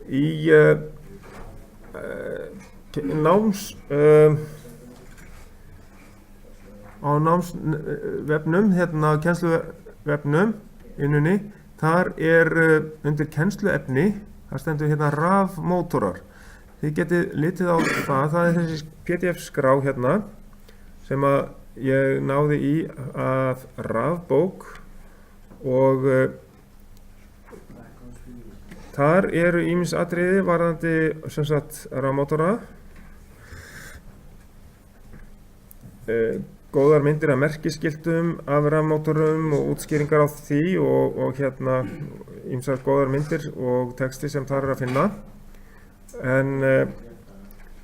Í á námsvefnum, hérna kennsluvefnum innunni, þar undir kennsluefni, þar stendur hérna rafmótorar. Þið getið litið á það er þessi PDF-skrá hérna sem að ég náði í af rafbók og þar ýmis atriði varðandi sem sagt rafmótora. Góðar myndir af merkiskiltum af rafmótorum og útskýringar á því og hérna ýmsar góðar myndir og texti sem þar að finna. En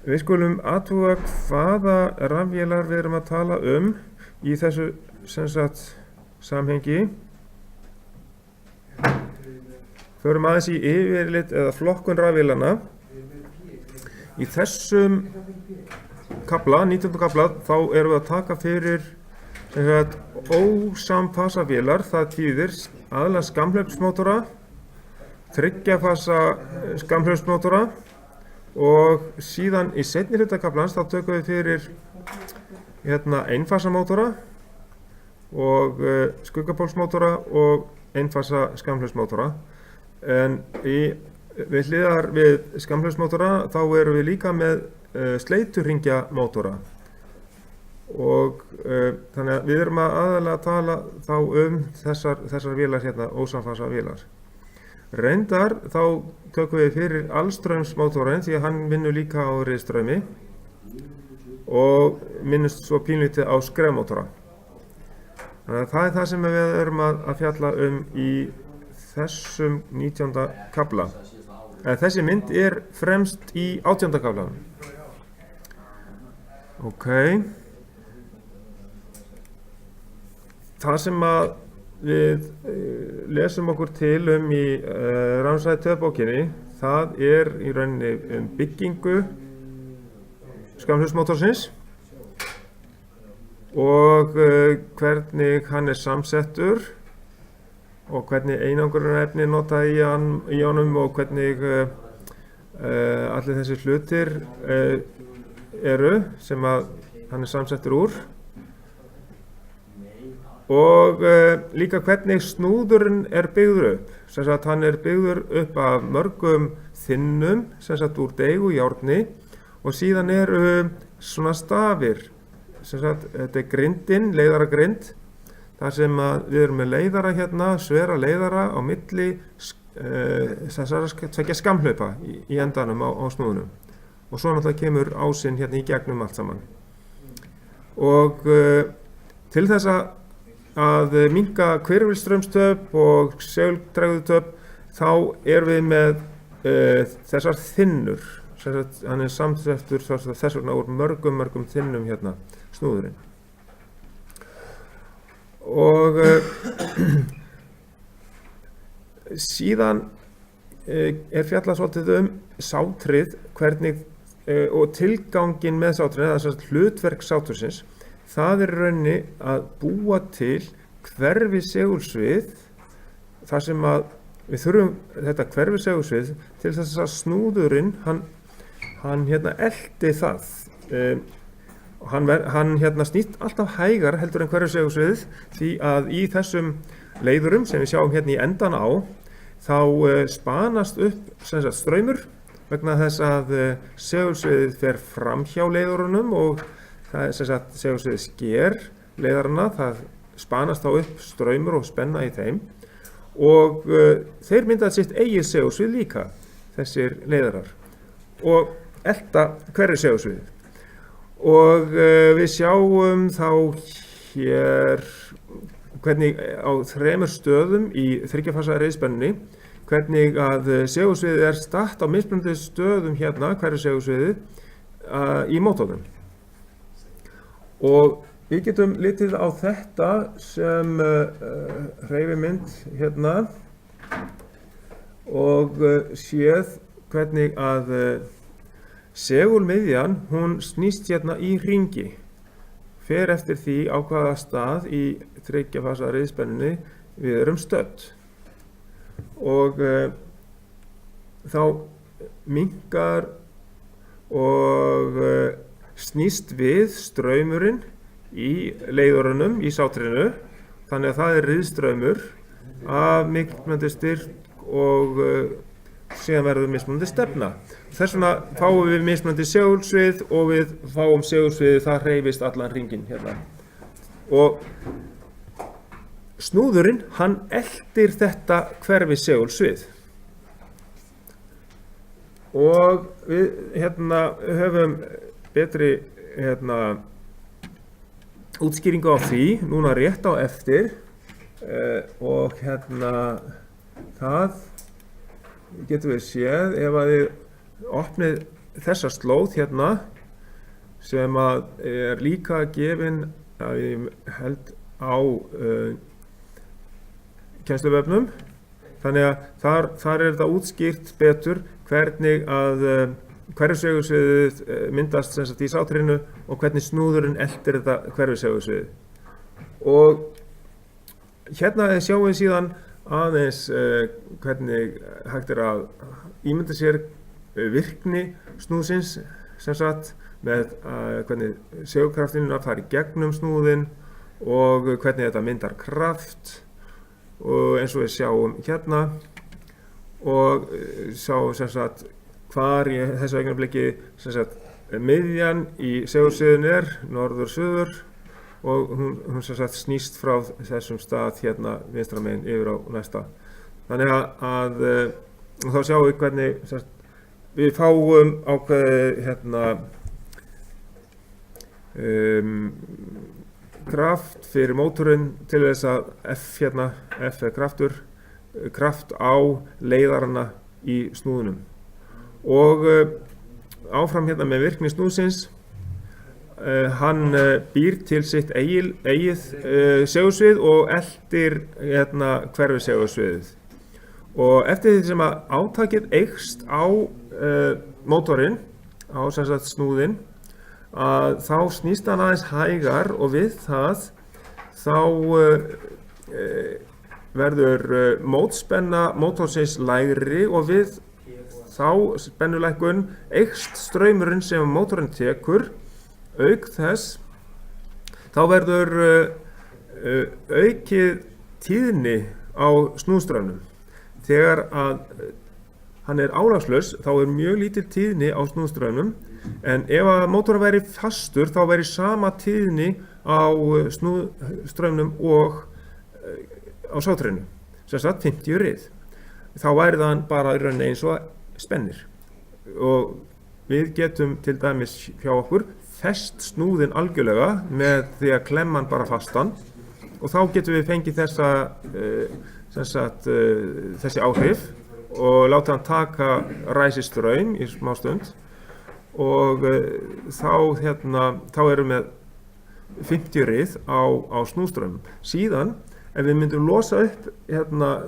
við skulum athuga hvaða rafvélar við erum að tala í þessu sem sagt samhengi. Förum aðeins í yfirlit eða flokkun rafvélanna. Í þessum kafla, 19. kafla, þá erum við að taka fyrir sem sagt ósamfasa vélar, það þýðir aðallega skammhlaupsmótora, 3 fasa skammhlaupsmótora og síðan í seinni hluta kaflans þá tökum við fyrir hérna einfasa mótora og skuggapólsmótora og einfasa skammhlaupsmótora. En við hliðar við skammhlaupsmótora þá erum við líka með sleiturhringja mótora og þannig að við erum aðalega að tala þá þessar vélar hérna, ósamfasa vélar. Reyndar þá tökum við fyrir allstraumsmótorinn því að hann vinnur líka á riðstraumi og minnust svo pínlítið á skrefmótora. Þannig að það er það sem við erum að fjalla í þessum 19. kafla. Þessi mynd fremst í 18. kaflanum. Ok. Það sem að við lesum okkur til í rafmagnsfræði-töfubókinni, það í rauninni byggingu skammhlaupsmótorsins og hvernig hann samsettur og hvernig einangrunarefni notað í honum og hvernig allir þessi hlutir sem að hann samsettur úr og líka hvernig snúðurinn byggður upp. Sem sagt hann byggður upp af mörgum þynnum, sem sagt úr deig og járni og síðan svona stafir. Sem sagt þetta grindin, leiðaragrind, þar sem að við erum með leiðara hérna, svera leiðara á milli tveggja skammhlaupa í endanum á snúðunum. Og svo náttúrulega kemur ásinn hérna í gegnum allt saman. Og til þess að minnka hvirfilstraumstöp og segultregðutöp þá erum við með þessar þynnur. Hann samsettur þess vegna úr mörgum þynnum hérna, snúðurinn. Og síðan fjallað svolítið sátrið, hvernig og tilganginn með sátrið, það er hlutverk sátursins. Það í rauninni að búa til hverfisegulsvið, þar sem að við þurfum þetta hverfisegulsvið til þess að snúðurinn, hann hérna eldi það. Hann hérna snýst alltaf hægar heldur en hverfisegulsviðið því að í þessum leiðurum sem við sjáum hérna í endan á þá spanast upp sem sagt straumur vegna þess að segulsviðið fer fram hjá leiðurunum og það sem sagt segulsviðið sker leiðarana, það spanast þá upp straumur og spenna í þeim og þeir mynda sitt eigið segulsvið líka, þessir leiðarar og elta hverfisegulsviðið. Og við sjáum þá hér hvernig á 3 stöðum í 3 fasa reiðspennunni hvernig að segulsviðið statt á mismunandi stöðum hérna, hverfisegulsviðið í mótornum. Og við getum litið á þetta sem hreyfimynd hérna og séð hvernig að segulmiðjan, hún snýst hérna í hringi, fer eftir því á hvaða stað í 3 fasa reiðspennunni við erum stödd. Og þá minnkar og snýst við straumurinn í leiðorunum í sátrinu, þannig að það riðstraumur af mismunandi styrk og síðan verður mismunandi stefna. Þess vegna fáum við mismunandi segulsvið og við fáum segulsviðið, það hreyfist allan hringinn hérna. Og snúðurinn, hann eltir þetta hverfi segulsvið. Og við höfum betri útskýringu á því núna rétt á eftir og það getum við séð ef að við opnið þessa slóð hérna sem að er líka gefin að ég held á kennsluvefnum, þannig að þar er þetta útskýrt betur hvernig að hverfisegulsviðið myndast sem sagt í sátrinu og hvernig snúðurinn eltir þetta hverfisegulsviðið. Og hérna sjáum við síðan aðeins hvernig hægt er að ímynda sér virkni snúðsins sem sagt með hvernig segulkraftinn fari gegnum snúðinn og hvernig þetta myndar kraft og eins og við sjáum hérna og sjáum sem sagt hvar í þessu augnabliki sem sagt miðjan í segulsviðinu er norður-suður og hún sem sagt snýst frá þessum stað hérna vinstra megin yfir á næsta. Þannig að þá sjáum við hvernig sem sagt, við fáum ákveðið kraft fyrir mótorinn til þess að F er kraftur, kraft á leiðarana í snúðunum. Og áfram hérna með virkni snúðsins, hann býr til sitt eigið segulsvið og eltir hverfisegulsviðið. Og eftir því sem að átakið eykst á mótorinn, á sem sagt snúðinn, að þá snýst hann aðeins hægar og við það þá verður mótspenna mótorsins lægri og við þá spennulækkun eykst straumurinn sem mótorinn tekur. Auk þess þá verður aukið tíðni á snúðstraumnum. Þegar að hann er álagslaus þá er mjög lítil tíðni á snúðstraumnum, en ef að mótorinn væri fastur þá væri sama tíðni á snúðstraumnum og á sátrinu, sem sagt 50 rið. Þá væri það bara í rauninni eins og spennir. Og við getum til dæmis hjá okkur fest snúðinn algjörlega með því að klemma hann bara fastan og þá getum við fengið þessi áhrif og láta hann taka ræsistraum í smá stund og þá erum við 50 rið á snúðstraumum. Síðan ef við myndum losa upp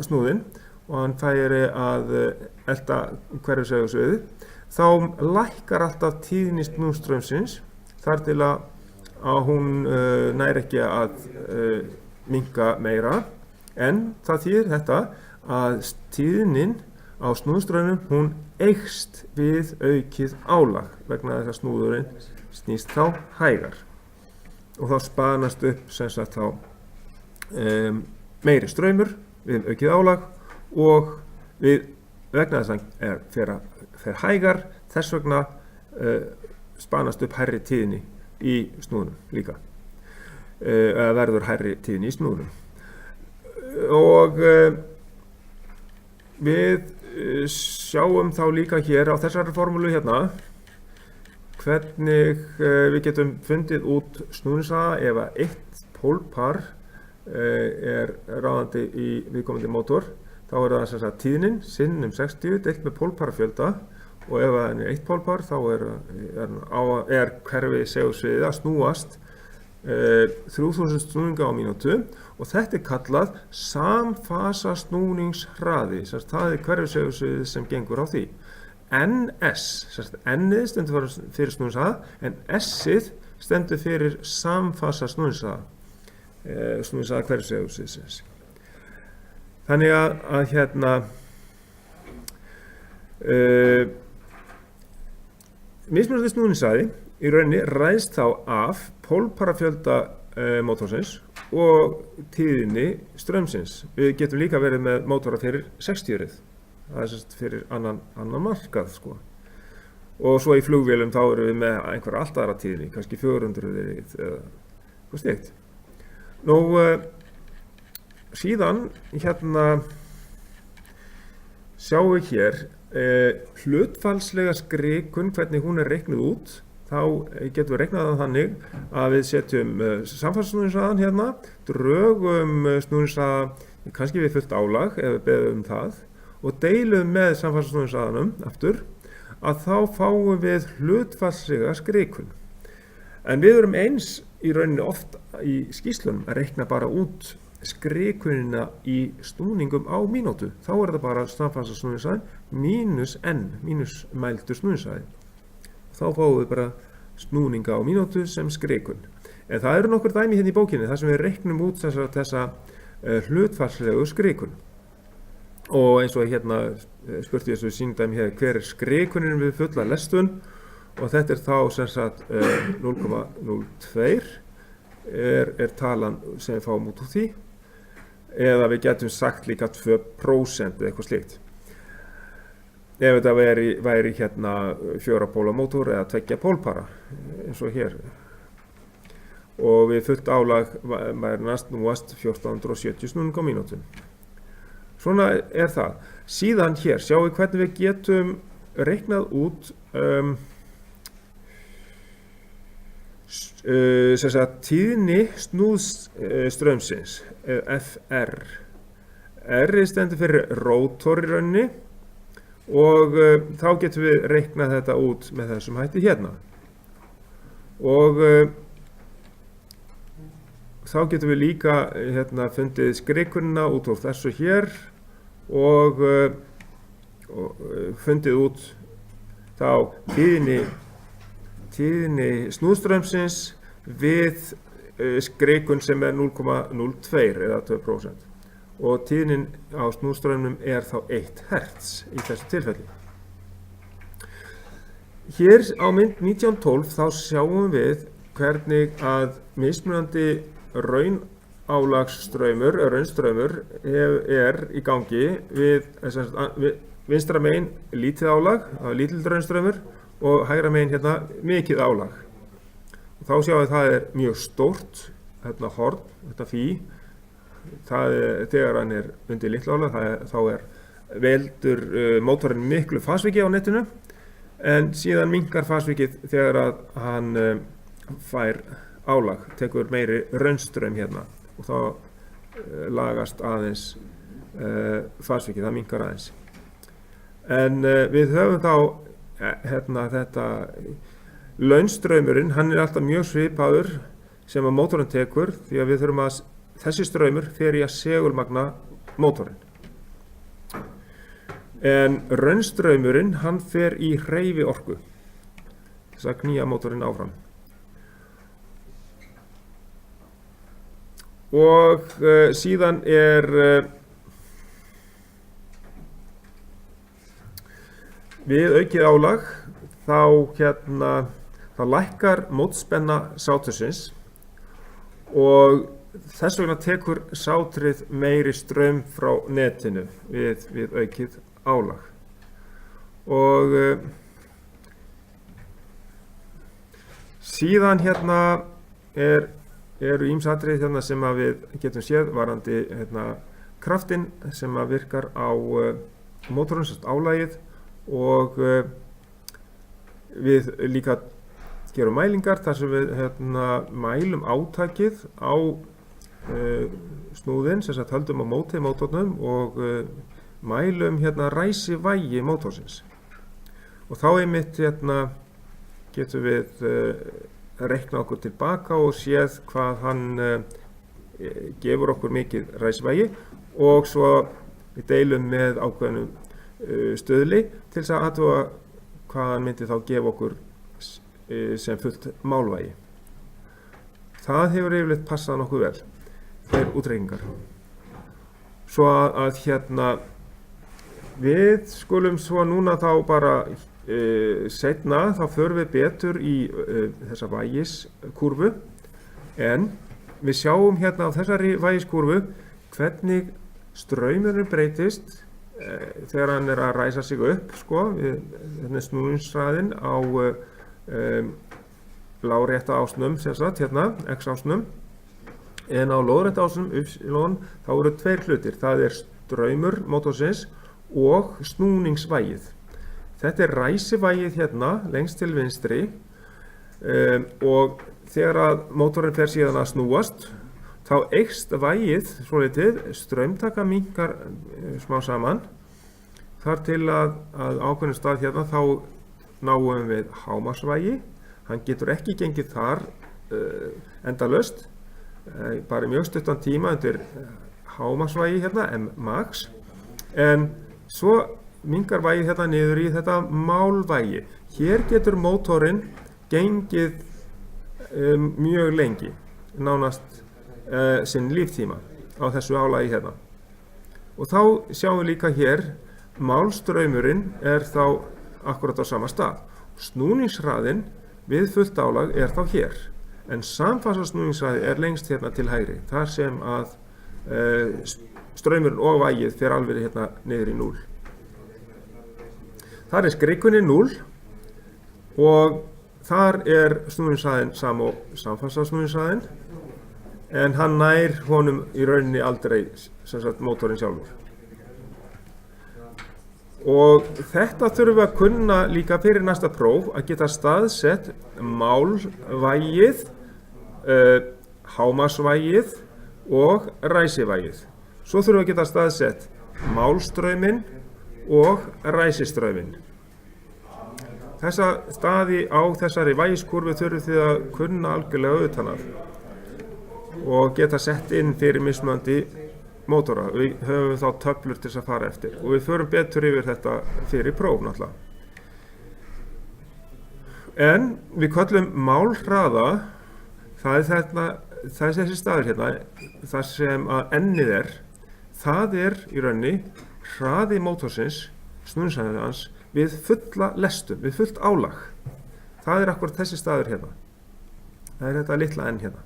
snúðinn og hann færi að elta hverfisegulsviðið, þá lækkar alltaf tíðni snúðstraumsins þar til að hún nær ekki að minnka meira, en það þýðir þetta að tíðnin á snúðstraumnum hún eykst við aukið álag vegna þess að snúðurinn snýst þá hægar og þá spanast upp sem sagt þá meiri straumur við aukið álag og vegna þess að hann fer hægar, þess vegna spanast upp hærri tíðni í snúðunum líka, eða verður hærri tíðni í snúðunum. Og við sjáum þá líka hér á þessari formúlu hérna hvernig við getum fundið út snúningshraða ef að eitt pólpar er ráðandi í viðkomandi mótor. Þá er það sem sagt tíðnin sinnum 60 deilt með pólparafjölda og ef það er eitt pólpar þá er hverfisegulsviðið að snúast 3000 snúninga á mínútu og þetta er kallað samfasa snúningshraði, það er hverfisegulsviðið sem gengur á því. NS, N-ið stendur fyrir snúningshraða en S-ið stendur fyrir samfasa snúningshraða, snúningshraða hverfisegulsviðsins. Þannig að mismunandi snúningshraði í rauninni ræðst þá af pólparafjölda mótorsins og tíðni straumsins. Við getum líka verið með mótora fyrir 60-rið. Það sem fyrir annan markað, sko. Og svo í flugvélum þá erum við með einhverja allt aðra tíðni, kannski 400-rið eða eitthvað slíkt. Nú, síðan sjáum við hér hlutfallslega skrikun, hvernig hún reiknuð út. Þá getum við reiknað það þannig að við setjum samfallssnúningshraðan drögum snúningshraða kannski við fullt álag ef við beðum það og deilum með samfallssnúningshraðanum aftur, að þá fáum við hlutfallslega skrikun. En við erum eins í rauninni oft í skýrslunum að reikna bara út skrikunina í snúningum á mínútu. Þá þetta bara samfallssnúningshraðin mínus n, mínus mældur snúningshraði. Þá fáum við bara snúninga á mínútu sem skrikun. En það eru nokkur dæmi hérna í bókinni þar sem við reiknum út þessa hlutfallslegu skrikun. Og eins og hérna spurti þessu sýndæmi hér, hver skrikunin við fulla lestun, og þetta þá sem sagt 0,02 er talan sem við fáum út úr því, eða við getum sagt líka 2% eða eitthvað slíkt. Ef þetta væri 4 póla mótor eða 2 pólpara, eins og hér. Og við fullt álag væri núast 1470 snúning á mínútu. Svona það. Síðan hér sjáum við hvernig við getum reiknað út tíðni snúðstraumsins, FR. R stendur fyrir rótor í rauninni. Og þá getum við reiknað þetta út með þessum hætti hérna. Og þá getum við líka fundið skrikunina út úr þessu hér og fundið út þá tíðni snúðstraumsins við skrikun sem 0,02 eða 2%. Og tíðnin á snúðstraumnum þá 1 Hz í þessu tilfelli. Hér á mynd 1912 þá sjáum við hvernig að mismunandi raunstraumur í gangi við vinstra megin lítið álag, lítill raunstraumur, og hægra megin mikið álag. Og þá sjáum við að það mjög stórt horn, fí. Þegar hann undir litlu álag, þá veldur mótorinn miklu fasviki á netinu, en síðan minnkar fasvikið þegar að hann fær álag, tekur meiri raunstraum hérna, og þá lagast aðeins fasvikið, það minnkar aðeins. En við höfum þá þetta launstraumurinn, hann alltaf mjög svipaður sem að mótorinn tekur, því að við þurfum að þessi straumur fer í að segulmagna mótorinn. En raunstraumurinn, hann fer í hreyfiorku, þess að knýja mótorinn áfram. Og síðan við aukið álag, þá lækkar mótspenna sátursins og þess vegna tekur sátrið meiri straum frá netinu við aukið álag. Og síðan eru ýmis atriði sem að við getum séð varðandi kraftinn sem að virkar á mótorinn, álagið, og við líka gerum mælingar þar sem við mælum átakið á snúðinn, sem sagt höldum á móti mótornum og mælum ræsivægi mótorsins. Og þá einmitt getum við reikna okkur tilbaka og séð hvað hann gefur okkur mikið ræsivægi, og svo við deilum með ákveðnum stöðli til þess að athuga hvað hann myndi þá gefa okkur sem fullt málvægi. Það hefur yfirleitt passað nokkuð vel, þeir útreikningar. Svo að Við skulum svo núna þá bara seinna, þá förum við betur í þessa vægiskúrfu, en við sjáum hérna á þessari vægiskúrfu hvernig straumurinn breytist þegar hann að ræsa sig upp, sko, hérna snúningshraðinn á lárétta ásnum, sem sagt, hérna, x-ásnum, en á lóðrétta ásnum, y, þá eru tveir hlutir, það straumur mótorsins og snúningsvægið. Þetta ræsivægið hérna, lengst til vinstri, og þegar að mótorinn fer síðan að snúast, þá eykst vægið svolítið, straumtaka minnkar smá saman, þar til að ákveðnum stað hérna þá náum við hámarksvægi. Hann getur ekki gengið þar endalaust, bara mjög stuttan tíma undir hámarksvægi hérna, max, en svo minnkar vægið hérna niður í þetta málvægi. Hér getur mótorinn gengið mjög lengi, nánast sinn líftíma á þessu álagi hérna. Og þá sjáum við líka hér, málstraumurinn þá akkurat á sama stað. Snúningshraðinn við fullt álag þá hér, en samfasa snúningshraði lengst hérna til hægri, þar sem að straumurinn og vægið fer alveg hérna niður í 0. Þar skrikkunni 0 og þar snúningshraðinn samfasa snúningshraðinn, en hann nær honum í rauninni aldrei, sem sagt, mótorinn sjálfur. Og þetta þurfum við að kunna líka fyrir næsta próf, að geta staðsett málvægið, hámarksvægið og ræsivægið. Svo þurfum við að geta staðsett málstrauminn og ræsistrauminn. Þessa staði á þessari vægiskúrfu þurfum þið að kunna algjörlega utan af og geta sett inn fyrir mismunandi mótora. Við höfum þá töflur til að fara eftir og við förum betur yfir þetta fyrir próf náttúrulega. En við köllum málhraða, það þessi staður hérna, þar sem að ennið það í rauninni hraði mótorsins, snúningshraðinn hans, við fulla lestun, við fullt álag. Það akkurat þessi staður hérna. Það þetta litla enn hérna.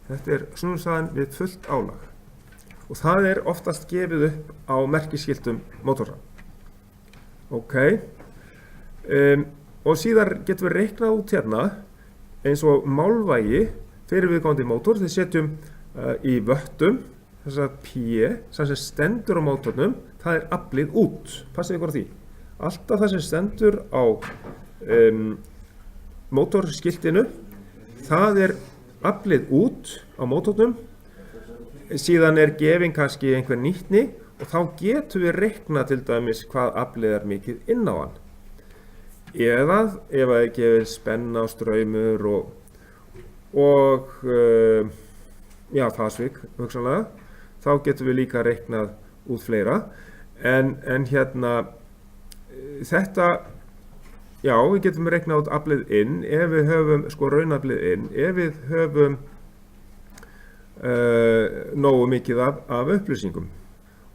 Þetta snúningshraðinn við fullt álag. Og það oftast gefið upp á merkiskiltum mótorsa. Ok. Og síðan getum við reiknað út hérna eins og málvægi fyrir viðkomandi mótor. Við setjum í vöttum þess að P, sem stendur á mótornum, það aflið út. Passið ykkur á því. Alltaf það sem stendur á mótorskiltinu, það aflið út á mótornum. Síðan gefin kannski einhver nýtni og þá getum við reiknað til dæmis hvað aflið mikið inn á hann. Eða ef það gefið spenna og straumur og fasvik, hugsanlega, þá getum við líka reiknað út fleira. En hérna, þetta, við getum reiknað út aflið inn ef við höfum, raunaflið inn, ef við höfum nógu mikið af upplýsingum.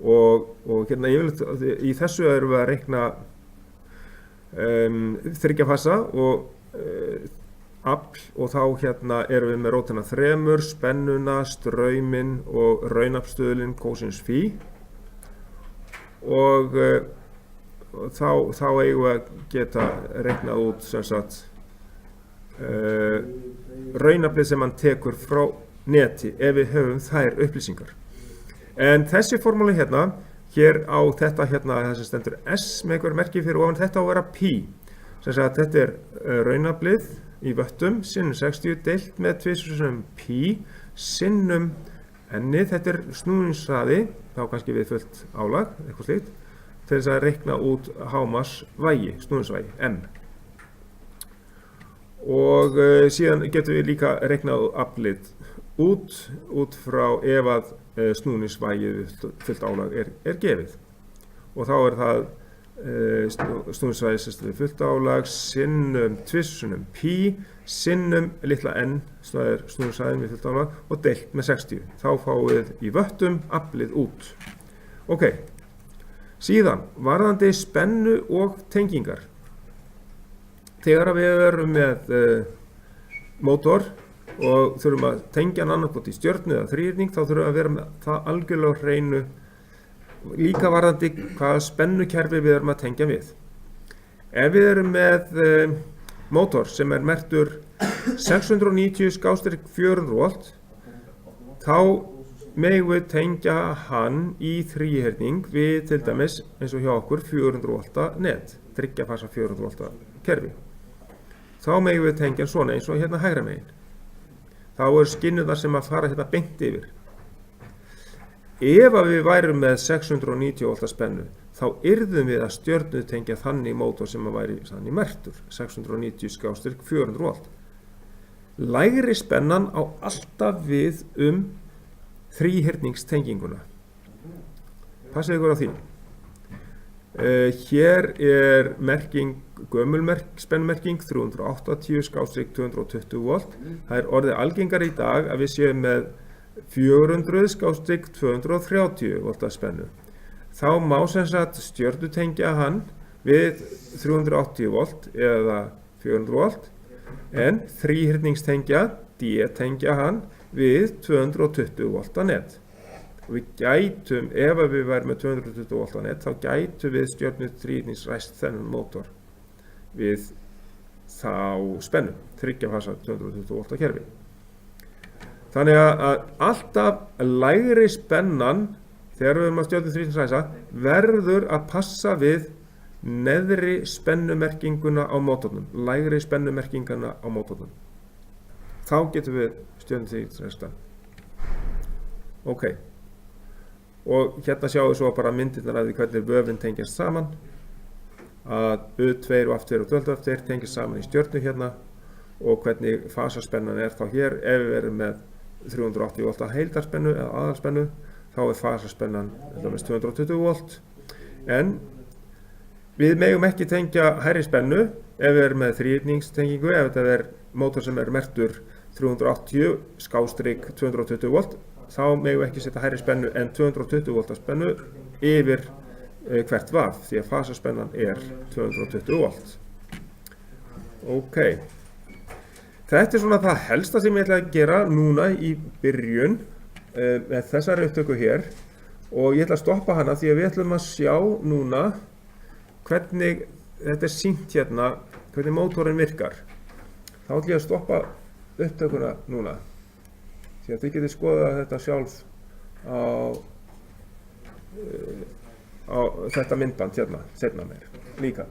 Og hérna í þessu erum við að reikna þriggja fasa og afl, og þá hérna erum við með rótina 3, spennuna, strauminn og raunaflstöðulinn kósinus φ. Og þá eigum við að geta reiknað út sem sagt raunaflið sem hann tekur frá neti ef við höfum þær upplýsingar. En þessi formúli hérna, hér á þetta hérna, þessi stendur S með einhver merki fyrir ofan, þetta á að vera pi. Sem sagt, þetta raunaflið í vöttum, sinnum 60 deilt með 2 pi, sinnum ennið, þetta snúningshraði, þá kannski við fullt álag, eitthvað slíkt, til þess að reikna út hámarksvægi, snúningsvægi, m. Og síðan getum við líka reiknað aflið út frá ef að snúningsvægið við fullt álag gefið. Og þá það snúningsvægið við fullt álag sinnum 2 pi sinnum litla n, snúningsvægið við fullt álag, og deilt með 60. Þá fáum við í vöttum aflið út. Ok, Síðan, varðandi spennu og tengingar. Þegar við erum með mótor og þurfum að tengja hann annarkot í stjörnu eða þríhyrning, þá þurfum við að vera með það algjörlega á hreinu, líka varðandi hvaða spennukerfi við erum að tengja við. Ef við erum með mótor sem er merktur 690/400 volt, þá megum við tengja hann í þríhyrning við til dæmis eins og hjá okkur 400 volta net, 3 fasa 400 volta kerfi. Þá megum við tengja hann svona eins og hérna hægra megin. Þá eru skinnurnar sem að fara hérna beint yfir. Ef að við værum með 690 volta spennu, þá yrðum við að stjörnu tengja þannig mótor sem að væri þannig merktur 690/400 volt. Lægri spennan á alltaf við þríhyrningstenginguna. Passið ykkur á því. Hér er merking, gömul spennumerking 380/220 volt. Það er orðið algengar í dag að við séum með 400/230 volta spennu. Þá má sem sagt stjörnu tengja hann við 380 volt eða 400 volt, en þríhyrningstengja, D-tengja hann við 220 volta net. Og við gætum, ef við værum með 220 volta net, þá gætum við stjörnu þríhyrningsræst þennan mótor við þá spennu, 3 fasa 220 volta kerfi. Þannig að alltaf lægri spennan, þegar við erum að stjörnu þríhyrningsræsa, verður að passa við neðri spennumerkinguna á mótornum, lægri spennumerkinguna á mótornum. Þá getum við stjörnu þríhyrningsræsta. Ok. Og hérna sjáum við svo bara myndirnar af því hvernig vöfin tengjast saman. Að U2 og F2 og 12 F2 tengjast saman í stjörnu hérna og hvernig fasaspennan er þá hér. Ef við erum með 380 volta heildarspennu eða aðalspennu, þá er fasaspennan 220 volt. En við megum ekki tengja hærri spennu ef við erum með þríhyrningstengingu, ef þetta er mótor sem er merktur 380/220 volt, þá megum við ekki setja hærri spennu en 220 volta spennu yfir hvert vaf, því að fasaspennan er 220 volt. Ok. Þetta er svona það helsta sem ég ætla að gera núna í byrjun með þessari upptöku hér, og ég ætla að stoppa hana því að við ætlum að sjá núna hvernig þetta er sýnt hérna, hvernig mótorinn virkar. Þá ætlum ég að stoppa upptökuna núna, því að þið getið skoðað þetta sjálf á þetta myndband hérna, seinna meir líka.